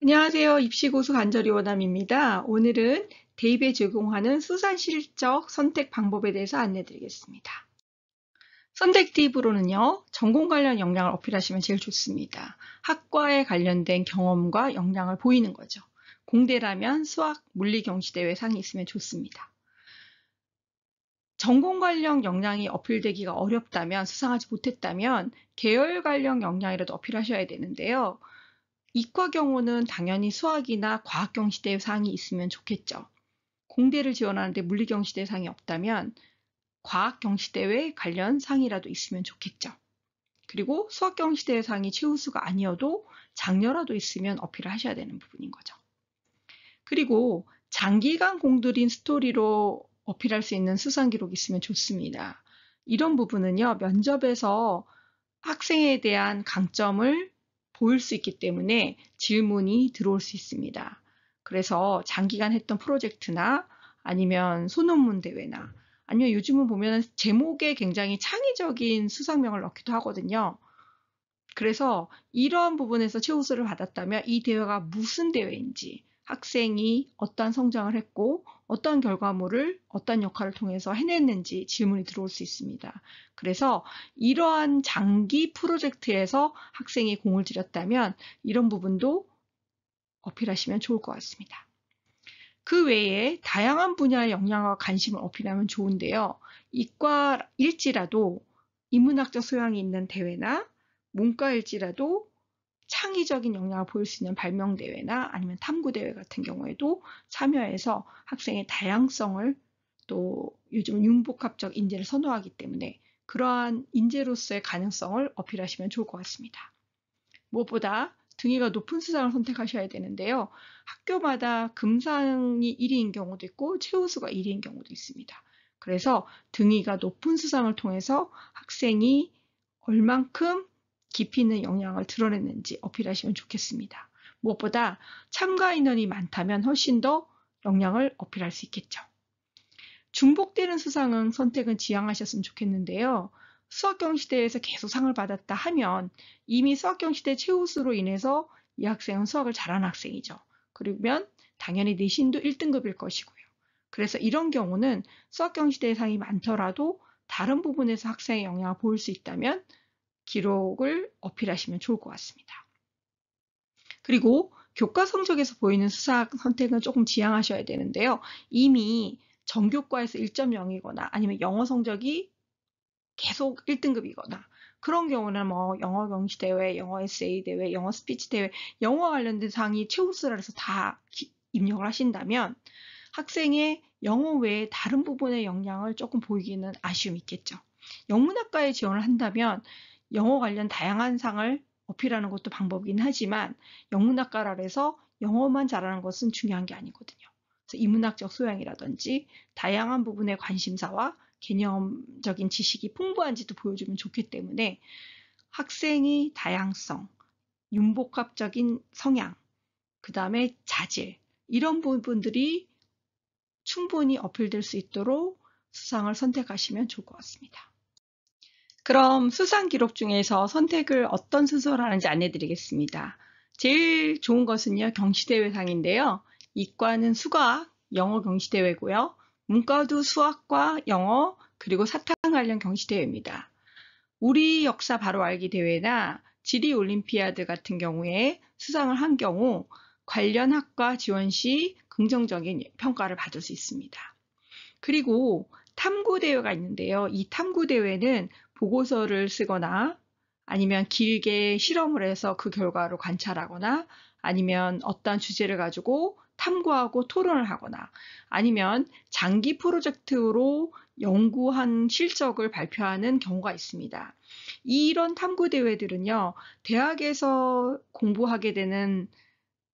안녕하세요. 입시고수 간절히 원남입니다. 오늘은 대입에 적용하는 수산실적 선택 방법에 대해서 안내드리겠습니다. 선택 팁으로는요, 전공 관련 역량을 어필하시면 제일 좋습니다. 학과에 관련된 경험과 역량을 보이는 거죠. 공대라면 수학, 물리, 경시대회 상이 있으면 좋습니다. 전공 관련 역량이 어필되기가 어렵다면, 수상하지 못했다면 계열 관련 역량이라도 어필하셔야 되는데요. 이과 경우는 당연히 수학이나 과학 경시대 상이 있으면 좋겠죠. 공대를 지원하는데 물리 경시대 상이 없다면 과학 경시대회 관련 상이라도 있으면 좋겠죠. 그리고 수학 경시대 상이 최우수가 아니어도 장려라도 있으면 어필을 하셔야 되는 부분인 거죠. 그리고 장기간 공들인 스토리로 어필할 수 있는 수상 기록이 있으면 좋습니다. 이런 부분은요, 면접에서 학생에 대한 강점을 보일 수 있기 때문에 질문이 들어올 수 있습니다. 그래서 장기간 했던 프로젝트나 아니면 소논문 대회나 아니면 요즘은 보면 제목에 굉장히 창의적인 수상명을 넣기도 하거든요. 그래서 이런 부분에서 최우수를 받았다면 이 대회가 무슨 대회인지, 학생이 어떤 성장을 했고 어떤 결과물을 어떤 역할을 통해서 해냈는지 질문이 들어올 수 있습니다. 그래서 이러한 장기 프로젝트에서 학생이 공을 들였다면 이런 부분도 어필하시면 좋을 것 같습니다. 그 외에 다양한 분야의 역량과 관심을 어필하면 좋은데요. 이과일지라도 인문학적 소양이 있는 대회나 문과일지라도 창의적인 역량을 보일 수 있는 발명대회나 아니면 탐구대회 같은 경우에도 참여해서 학생의 다양성을, 또 요즘은 융복합적 인재를 선호하기 때문에 그러한 인재로서의 가능성을 어필하시면 좋을 것 같습니다. 무엇보다 등위가 높은 수상을 선택하셔야 되는데요. 학교마다 금상이 1위인 경우도 있고 최우수가 1위인 경우도 있습니다. 그래서 등위가 높은 수상을 통해서 학생이 얼만큼 깊이 있는 역량을 드러냈는지 어필하시면 좋겠습니다. 무엇보다 참가 인원이 많다면 훨씬 더 역량을 어필할 수 있겠죠. 중복되는 수상은 선택은 지양하셨으면 좋겠는데요. 수학경시대에서 계속 상을 받았다 하면 이미 수학경시대 최우수로 인해서 이 학생은 수학을 잘하는 학생이죠. 그러면 당연히 내신도 1등급일 것이고요. 그래서 이런 경우는 수학경시대 상이 많더라도 다른 부분에서 학생의 역량을 보일 수 있다면 기록을 어필하시면 좋을 것 같습니다. 그리고 교과 성적에서 보이는 수학 선택은 조금 지양하셔야 되는데요. 이미 정교과에서 1.0이거나 아니면 영어 성적이 계속 1등급이거나 그런 경우는 뭐 영어 경시 대회, 영어 에세이 대회, 영어 스피치 대회, 영어 관련된 상이 최우수라 해서 다 입력을 하신다면 학생의 영어 외에 다른 부분의 역량을 조금 보이기는 아쉬움이 있겠죠. 영문학과에 지원을 한다면 영어 관련 다양한 상을 어필하는 것도 방법이긴 하지만 영문학과라 해서 영어만 잘하는 것은 중요한 게 아니거든요. 그래서 인문학적 소양이라든지 다양한 부분의 관심사와 개념적인 지식이 풍부한지도 보여주면 좋기 때문에 학생의 다양성, 융복합적인 성향, 그 다음에 자질, 이런 부분들이 충분히 어필될 수 있도록 수상을 선택하시면 좋을 것 같습니다. 그럼 수상 기록 중에서 선택을 어떤 순서로 하는지 안내드리겠습니다. 제일 좋은 것은요, 경시대회상인데요. 이과는 수학, 영어 경시대회고요. 문과도 수학과 영어, 그리고 사탕 관련 경시대회입니다. 우리 역사 바로 알기 대회나 지리 올림피아드 같은 경우에 수상을 한 경우 관련 학과 지원 시 긍정적인 평가를 받을 수 있습니다. 그리고 탐구대회가 있는데요. 이 탐구대회는 보고서를 쓰거나 아니면 길게 실험을 해서 그 결과를 관찰하거나 아니면 어떤 주제를 가지고 탐구하고 토론을 하거나 아니면 장기 프로젝트로 연구한 실적을 발표하는 경우가 있습니다. 이런 탐구대회들은요, 대학에서 공부하게 되는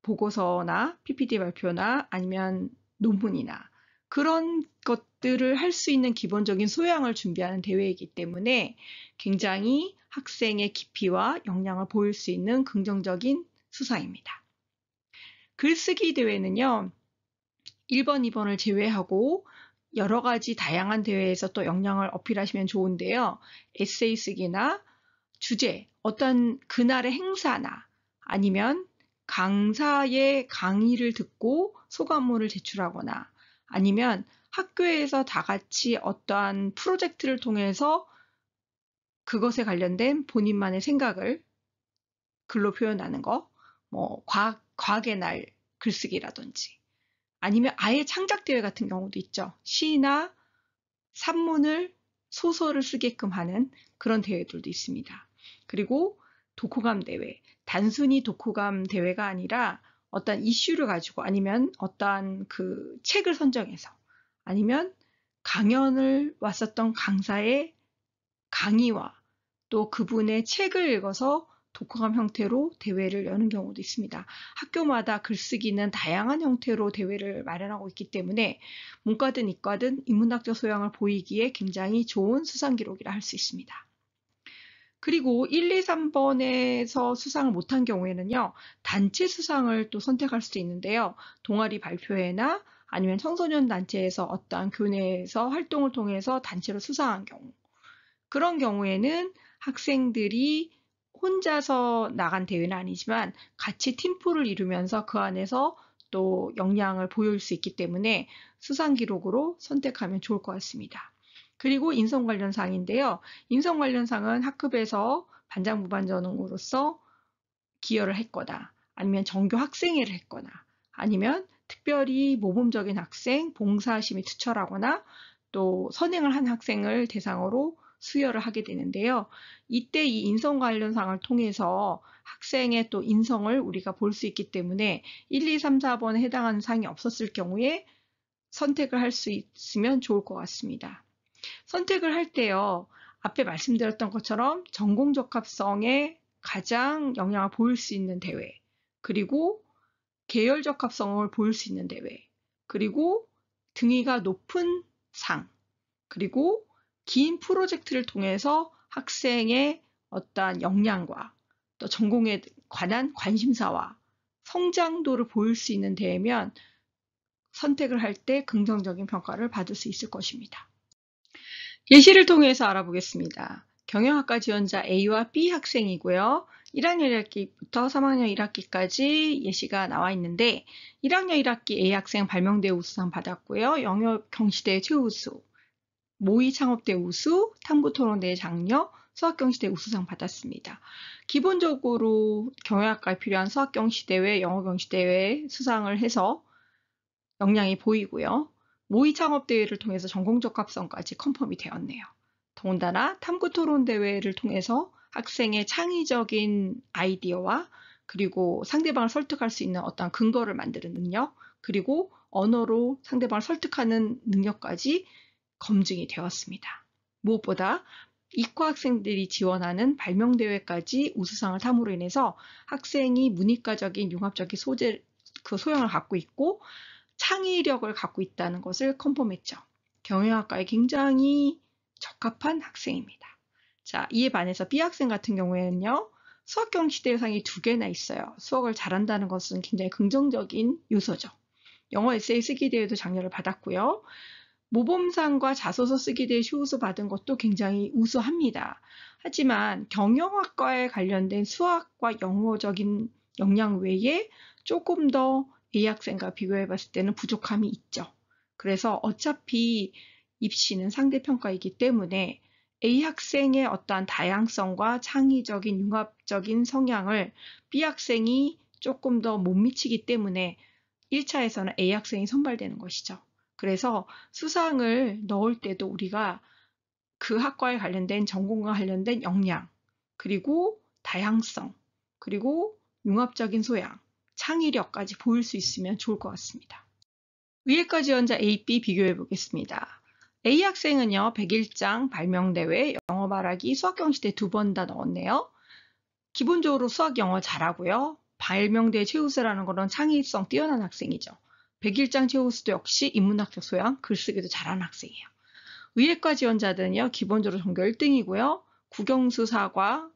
보고서나 PPT 발표나 아니면 논문이나 그런 것들을 할 수 있는 기본적인 소양을 준비하는 대회이기 때문에 굉장히 학생의 깊이와 역량을 보일 수 있는 긍정적인 수상입니다. 글쓰기 대회는요, 1번, 2번을 제외하고 여러 가지 다양한 대회에서 또 역량을 어필하시면 좋은데요. 에세이 쓰기나 주제, 어떤 그날의 행사나 아니면 강사의 강의를 듣고 소감문을 제출하거나 아니면 학교에서 다 같이 어떠한 프로젝트를 통해서 그것에 관련된 본인만의 생각을 글로 표현하는 거, 뭐 과학의 날 글쓰기라든지 아니면 아예 창작대회 같은 경우도 있죠. 시나 산문을 소설을 쓰게끔 하는 그런 대회들도 있습니다. 그리고 독후감 대회, 단순히 독후감 대회가 아니라 어떤 이슈를 가지고 아니면 어떠한 그 책을 선정해서 아니면 강연을 왔었던 강사의 강의와 또 그분의 책을 읽어서 독후감 형태로 대회를 여는 경우도 있습니다. 학교마다 글쓰기는 다양한 형태로 대회를 마련하고 있기 때문에 문과든 이과든 인문학적 소양을 보이기에 굉장히 좋은 수상 기록이라 할 수 있습니다. 그리고 1, 2, 3번에서 수상을 못한 경우에는요, 단체 수상을 또 선택할 수도 있는데요. 동아리 발표회나 아니면 청소년 단체에서 어떠한 교내에서 활동을 통해서 단체로 수상한 경우. 그런 경우에는 학생들이 혼자서 나간 대회는 아니지만 같이 팀플을 이루면서 그 안에서 또 역량을 보일 수 있기 때문에 수상 기록으로 선택하면 좋을 것 같습니다. 그리고 인성 관련상인데요. 인성 관련상은 학급에서 반장 부반장으로서 기여를 했거나 아니면 정교 학생회를 했거나 아니면 특별히 모범적인 학생, 봉사심이 투철하거나 또 선행을 한 학생을 대상으로 수여를 하게 되는데요. 이때 이 인성 관련상을 통해서 학생의 또 인성을 우리가 볼 수 있기 때문에 1, 2, 3, 4번에 해당하는 상이 없었을 경우에 선택을 할 수 있으면 좋을 것 같습니다. 선택을 할 때요. 앞에 말씀드렸던 것처럼 전공적합성에 가장 영향을 보일 수 있는 대회, 그리고 계열적합성을 보일 수 있는 대회, 그리고 등위가 높은 상, 그리고 긴 프로젝트를 통해서 학생의 어떠한 역량과 또 전공에 관한 관심사와 성장도를 보일 수 있는 대회면 선택을 할 때 긍정적인 평가를 받을 수 있을 것입니다. 예시를 통해서 알아보겠습니다. 경영학과 지원자 A와 B 학생이고요. 1학년 1학기부터 3학년 1학기까지 예시가 나와 있는데 1학년 1학기 A 학생 발명대회 우수상 받았고요. 영역 경시대회 최우수, 모의 창업대 우수, 탐구토론대회 장려, 수학경시대 우수상 받았습니다. 기본적으로 경영학과에 필요한 수학경시대회, 영어경시대회 수상을 해서 역량이 보이고요. 모의 창업대회를 통해서 전공적합성까지 컨펌이 되었네요. 더군다나 탐구토론대회를 통해서 학생의 창의적인 아이디어와 그리고 상대방을 설득할 수 있는 어떤 근거를 만드는 능력, 그리고 언어로 상대방을 설득하는 능력까지 검증이 되었습니다. 무엇보다 이과 학생들이 지원하는 발명대회까지 우수상을 탐으로 인해서 학생이 문이과적인 융합적인 소양을 갖고 있고 창의력을 갖고 있다는 것을 컨펌했죠. 경영학과에 굉장히 적합한 학생입니다. 자, 이에 반해서 B 학생 같은 경우에는요. 수학경시대상이 2개나 있어요. 수학을 잘한다는 것은 굉장히 긍정적인 요소죠. 영어 에세이 쓰기 대회도 장려를 받았고요. 모범상과 자소서 쓰기 대회 시우수 받은 것도 굉장히 우수합니다. 하지만 경영학과에 관련된 수학과 영어적인 역량 외에 조금 더 A 학생과 비교해 봤을 때는 부족함이 있죠. 그래서 어차피 입시는 상대평가이기 때문에 A 학생의 어떠한 다양성과 창의적인 융합적인 성향을 B 학생이 조금 더 못 미치기 때문에 1차에서는 A 학생이 선발되는 것이죠. 그래서 수상을 넣을 때도 우리가 그 학과에 관련된 전공과 관련된 역량, 그리고 다양성, 그리고 융합적인 소양, 창의력까지 보일 수 있으면 좋을 것 같습니다. 위에과 지원자 A, B 비교해 보겠습니다. A 학생은요, 101장 발명대회, 영어 말하기, 수학경시대 2번 다 넣었네요. 기본적으로 수학, 영어 잘하고요. 발명대회 최우수라는 거는 창의성 뛰어난 학생이죠. 101장 최우수도 역시 인문학적 소양, 글쓰기도 잘하는 학생이에요. 의예과 지원자들은요, 기본적으로 전교 1등이고요. 국영수사과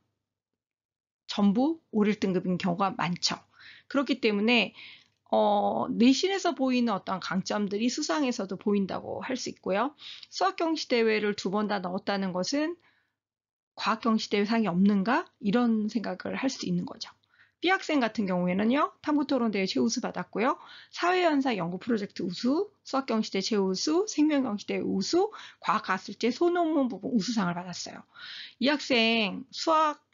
전부 5, 1등급인 경우가 많죠. 그렇기 때문에 내신에서 보이는 어떤 강점들이 수상에서도 보인다고 할 수 있고요. 수학경시대회를 2번 다 넣었다는 것은 과학경시대회 상이 없는가? 이런 생각을 할 수 있는 거죠. B학생 같은 경우에는요, 탐구토론대회 최우수 받았고요. 사회연사 연구 프로젝트 우수, 수학경시대 최우수, 생명경시대 우수, 과학가술제 소논문 부분 우수상을 받았어요. 이 학생 수학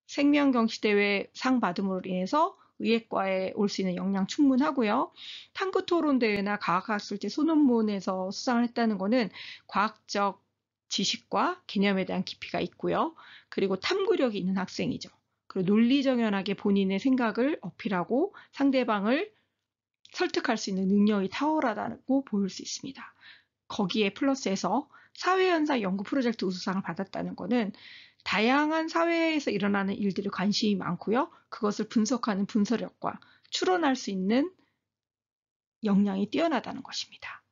생명경시대회 상 받음으로 인해서 의예과에 올 수 있는 역량 충분하고요. 탐구토론대회나 과학학술제 소논문에서 수상을 했다는 것은 과학적 지식과 개념에 대한 깊이가 있고요. 그리고 탐구력이 있는 학생이죠. 그리고 논리정연하게 본인의 생각을 어필하고 상대방을 설득할 수 있는 능력이 탁월하다고 보일 수 있습니다. 거기에 플러스해서 사회연사 연구 프로젝트 우수상을 받았다는 것은 다양한 사회에서 일어나는 일들에 관심이 많고요. 그것을 분석하는 분석력과 추론할 수 있는 역량이 뛰어나다는 것입니다.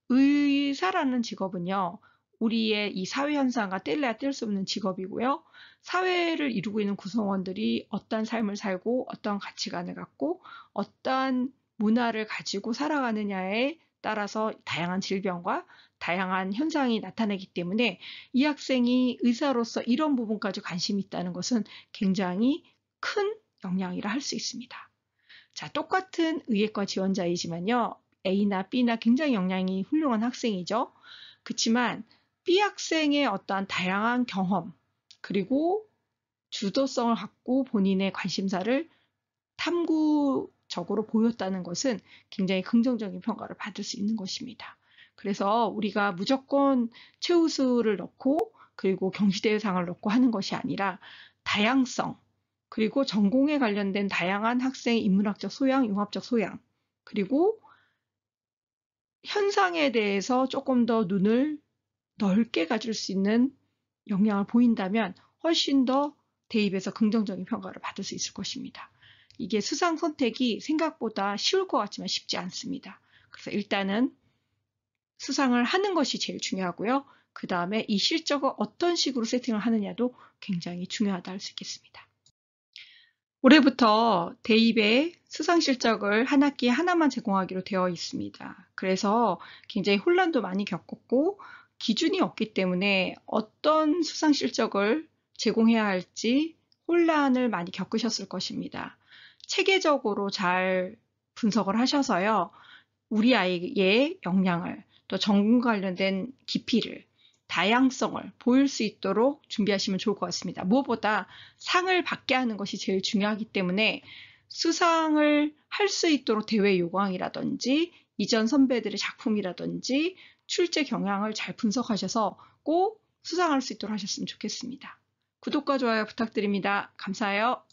의사라는 직업은요, 우리의 이 사회 현상과 뗄래야 뗄 수 없는 직업이고요. 사회를 이루고 있는 구성원들이 어떤 삶을 살고 어떤 가치관을 갖고 어떤 문화를 가지고 살아가느냐에 따라서 다양한 질병과 다양한 현상이 나타나기 때문에 이 학생이 의사로서 이런 부분까지 관심이 있다는 것은 굉장히 큰 역량이라 할 수 있습니다. 자, 똑같은 의예과 지원자이지만요. A나 B나 굉장히 역량이 훌륭한 학생이죠. 그렇지만 B 학생의 어떠한 다양한 경험 그리고 주도성을 갖고 본인의 관심사를 탐구적으로 보였다는 것은 굉장히 긍정적인 평가를 받을 수 있는 것입니다. 그래서 우리가 무조건 최우수를 넣고 그리고 경시대회상을 넣고 하는 것이 아니라 다양성 그리고 전공에 관련된 다양한 학생의 인문학적 소양, 융합적 소양 그리고 현상에 대해서 조금 더 눈을 넓게 가질 수 있는 역량을 보인다면 훨씬 더 대입에서 긍정적인 평가를 받을 수 있을 것입니다. 이게 수상 선택이 생각보다 쉬울 것 같지만 쉽지 않습니다. 그래서 일단은 수상을 하는 것이 제일 중요하고요. 그 다음에 이 실적을 어떤 식으로 세팅을 하느냐도 굉장히 중요하다 할 수 있겠습니다. 올해부터 대입의 수상 실적을 한 학기에 하나만 제공하기로 되어 있습니다. 그래서 굉장히 혼란도 많이 겪었고 기준이 없기 때문에 어떤 수상 실적을 제공해야 할지 혼란을 많이 겪으셨을 것입니다. 체계적으로 잘 분석을 하셔서요. 우리 아이의 역량을 또 전공과 관련된 깊이를 다양성을 보일 수 있도록 준비하시면 좋을 것 같습니다. 무엇보다 상을 받게 하는 것이 제일 중요하기 때문에 수상을 할 수 있도록 대회 요강이라든지 이전 선배들의 작품이라든지 출제 경향을 잘 분석하셔서 꼭 수상할 수 있도록 하셨으면 좋겠습니다. 구독과 좋아요 부탁드립니다. 감사해요.